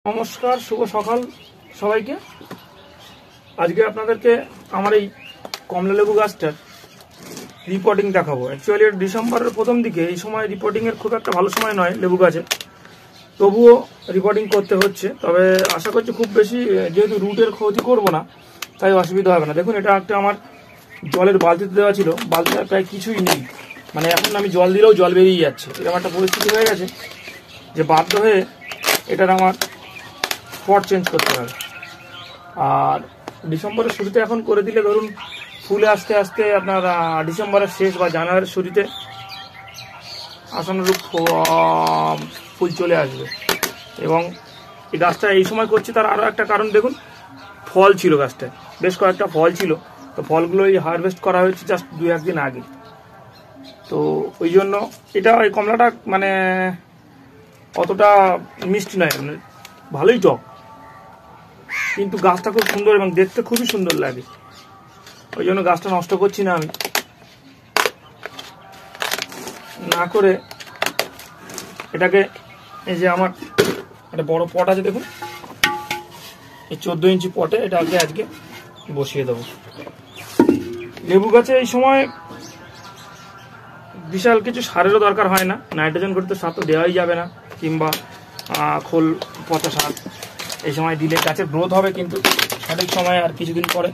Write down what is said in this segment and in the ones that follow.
নমস্কার, শুভ সকাল সবাইকে। আজকে আপনাদেরকে আমার এই কমলা লেবু গাছটার রিপোর্টিং দেখাবো। অ্যাকচুয়ালি ডিসেম্বরের প্রথম দিকে এই সময় রিপোর্টিংয়ের খুব একটা ভালো সময় নয় লেবু গাছে, তবুও রিপোর্টিং করতে হচ্ছে। তবে আশা করছি খুব বেশি, যেহেতু রুটের ক্ষতি করব না তাই অসুবিধা হবে না। দেখুন, এটা একটা আমার জলের বালতিতে দেওয়া ছিল, বালতিটা প্রায় কিছুই নেই, মানে এখন আমি জল দিলেও জল বেরিয়ে যাচ্ছে। এরকম একটা পরিস্থিতি হয়ে গেছে যে বাধ্য হয়ে এটার আমার স্পট চেঞ্জ করতে হবে। আর ডিসেম্বরের শুরুতে এখন করে দিলে ধরুন ফুলে আস্তে আস্তে আপনার ডিসেম্বরের শেষ বা জানুয়ারির শুরুতে আসানুরূপ ফুল চলে আসবে। এবং এই গাছটা এই সময় করছি তার আরও একটা কারণ, দেখুন ফল ছিল গাছটায়, বেশ কয়েকটা ফল ছিল, তো ফলগুলো এই হারভেস্ট করা হয়েছে জাস্ট 2-1 দিন আগে। তো ওই জন্য এটা এই কমলাটা মানে অতটা মিষ্টি নয়, মানে ভালোই টক, কিন্তু গাছটা খুব সুন্দর এবং দেখতে খুবই সুন্দর লাগে। ওই জন্য গাছটা নষ্ট করছি না আমি, না করে এটাকে এই যে আমার একটা বড় পট আছে, দেখুন এই 14 ইঞ্চি পটে এটাকে আজকে বসিয়ে দেবো। লেবু গাছে এই সময় বিশাল কিছু সারেরও দরকার হয় না, নাইট্রোজেন ঘটিত সার তো দেওয়াই যাবে না, কিংবা খোল পচা সার এই সময় দিলে গাছের গ্রোথ হবে, কিন্তু সঠিক সময় আর কিছুদিন পরে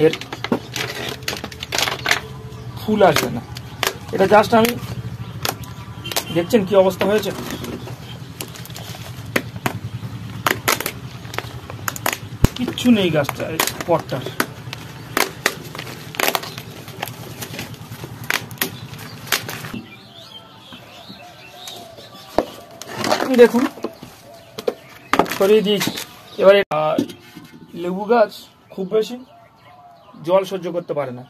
এর ফুল আসবে না। এটা জাস্ট আমি, দেখছেন কি অবস্থা হয়েছে, কিচ্ছু নেই গাছটা পটটার। দেখুন সরিয়ে দিয়েছি। এবারে লেবু গাছ খুব বেশি জল সহ্য করতে পারে না,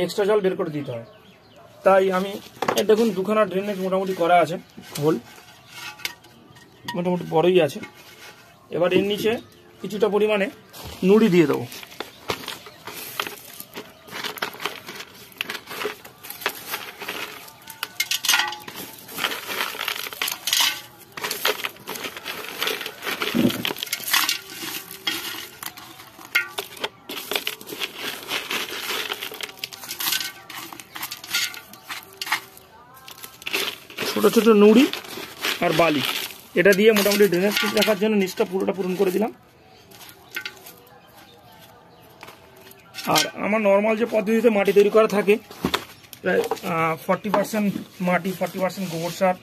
এক্সট্রা জল বের করে দিতে হয়। তাই আমি দেখুন 2খানা ড্রেনেজ মোটামুটি করা আছে, হোল মোটামুটি বড়ই আছে। এবার এর নিচে কিছুটা পরিমাণে নুড়ি দিয়ে দেবো। ছোট ছোট নুড়ি আর বালি, এটা দিয়ে মোটামুটি ড্রেনেজ ঠিক রাখার জন্য নিচটা পুরোটা পূরণ করে দিলাম। আর আমার নর্মাল যে পদ্ধতিতে মাটি তৈরি করা থাকে, প্রায় 40% মাটি, 40% গোবর সার,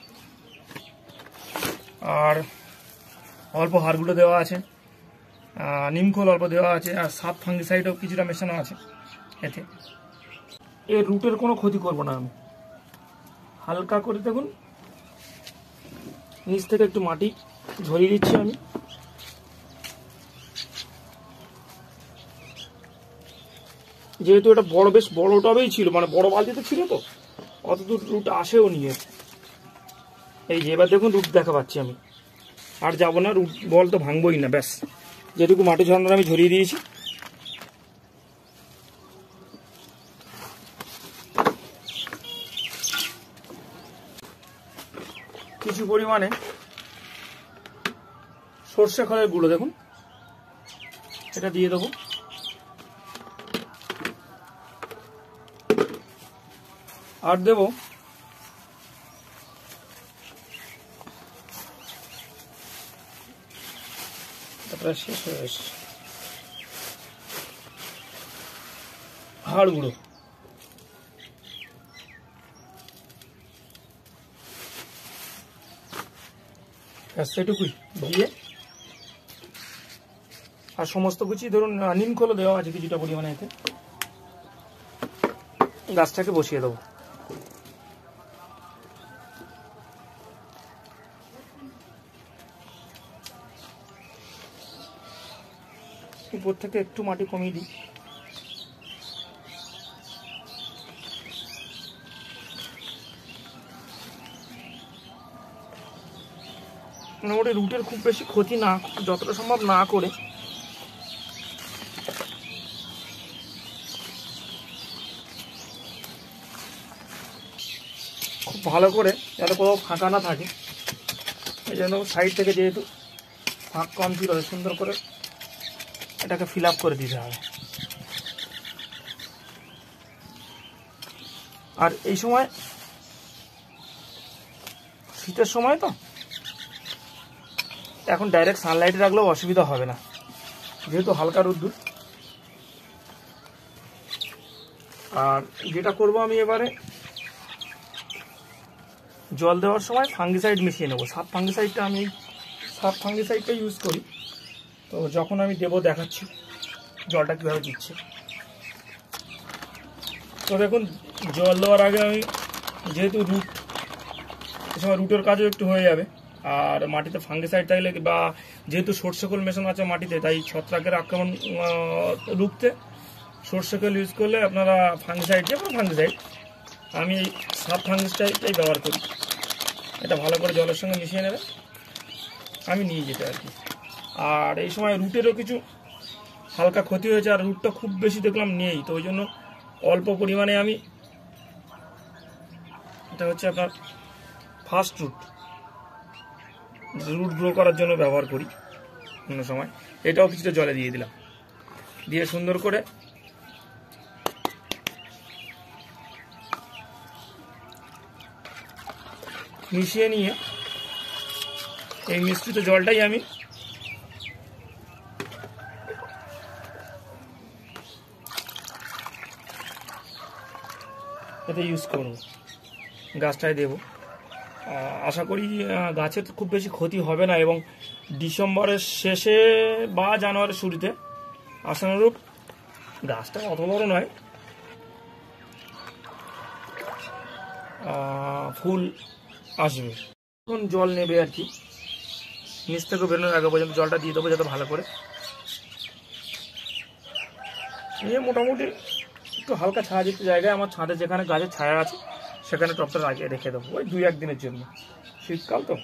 আর অল্প হাড়গুলো দেওয়া আছে, নিমখোল অল্প দেওয়া আছে, আর সাপ ফাঙ্গিসাইডও কিছুটা মেশানো আছে। এতে এর রুটের কোনো ক্ষতি করব না আমি। হালকা করে দেখুন নিচ থেকে একটু মাটি ঝরিয়ে দিচ্ছি আমি। যেহেতু এটা বড়, বেশ বড় টবেই ছিল, মানে বড় বালতিতে ছিল, তো অতদূর রুট আসেও নিয়ে। এই যে এবার দেখুন রুট দেখা পাচ্ছি আমি, আর যাবো না, রুট বল তো ভাঙবই না, ব্যাস যেটুকু মাটি ঝরানোর আমি ঝরিয়ে দিয়েছি। কিছু পরিমাণে সর্ষে খোলের গুঁড়ো, দেখুন এটা দিয়ে দেবো। আর দেব প্রায় শেষ হয়ে গেছে হাড় গুঁড়ো। সেটুকুই দিয়ে, আর সমস্ত কিছু ধরুন নিমখোলও দেওয়া আছে কিছুটা পরিমাণে, এতে গাছটাকে বসিয়ে দেবো। উপর থেকে একটু মাটি কমিয়ে দিই। মোটামুটি রুটের খুব বেশি ক্ষতি না, যতটা সম্ভব না করে খুব ভালো করে, যাতে কোথাও ফাঁকা না থাকে এই জন্য সাইড থেকে যেহেতু ফাঁক কম ছিল সুন্দর করে এটাকে ফিল আপ করে দিতে হবে। আর এই সময় শীতের সময় তো এখন ডাইরেক্ট সানলাইটে রাখলেও অসুবিধা হবে না, যেহেতু হালকা রোদ্দুর। আর যেটা করব আমি এবারে জল দেওয়ার সময় ফাঙ্গিসাইড মিশিয়ে নেব। সাব ফাঙ্গিসাইডটা আমি সাব ফাঙ্গিসাইডটা ইউজ করি, তো যখন আমি দেবো দেখাচ্ছি জলটা কীভাবে দিচ্ছে। তো দেখুন জল দেওয়ার আগে আমি যেহেতু রুট এ সময় রুটের কাজও একটু হয়ে যাবে, আর মাটিতে ফাঙ্গিসাইড থাকলে বা যেহেতু সর্ষে খোল মেশানো আছে মাটিতে, তাই ছত্রাকের আক্রমণ রুখতে সর্ষে খোল ইউজ করলে আপনারা ফাঙ্গিসাইড, যে কোনো ফাঙ্গিসাইড, আমি এই সাব ফাঙ্গিসাইডটাই ব্যবহার করি। এটা ভালো করে জলের সঙ্গে মিশিয়ে নেবে, আমি নিয়ে যেতে আর কি। আর এই সময় রুটেরও কিছু হালকা ক্ষতি হয়েছে, আর রুটটা খুব বেশি দেখলাম নেই, তো ওই জন্য অল্প পরিমাণে আমি, এটা হচ্ছে আপনার ফার্স্ট রুট গ্রো করার জন্য ব্যবহার করি অন্য সময়। এটাও কিছুটা জলে দিয়ে দিলাম, দিয়ে সুন্দর করে মিশিয়ে নিয়ে এই মিশ্রিত জলটাই আমি এতে ইউজ করব, গাছটায় দেব। আশা করি গাছের খুব বেশি ক্ষতি হবে না, এবং ডিসেম্বরের শেষে বা জানুয়ারির শুরুতে আশানুরূপ গাছটা অত বড় নয়, ফুল আসবে। এখন জল নেবে আর কি, নিচ থেকে বেরোনোর আগে পর্যন্ত জলটা দিয়ে দেবো যাতে ভালো করে নিয়ে মোটামুটি একটু হালকা ছায়াযুক্ত জায়গায়, আমার ছাদে যেখানে গাছের ছায়া আছে সেখানে টবটা রেখে দেবো, ওই 2-1 দিনের জন্য, শীতকাল তো।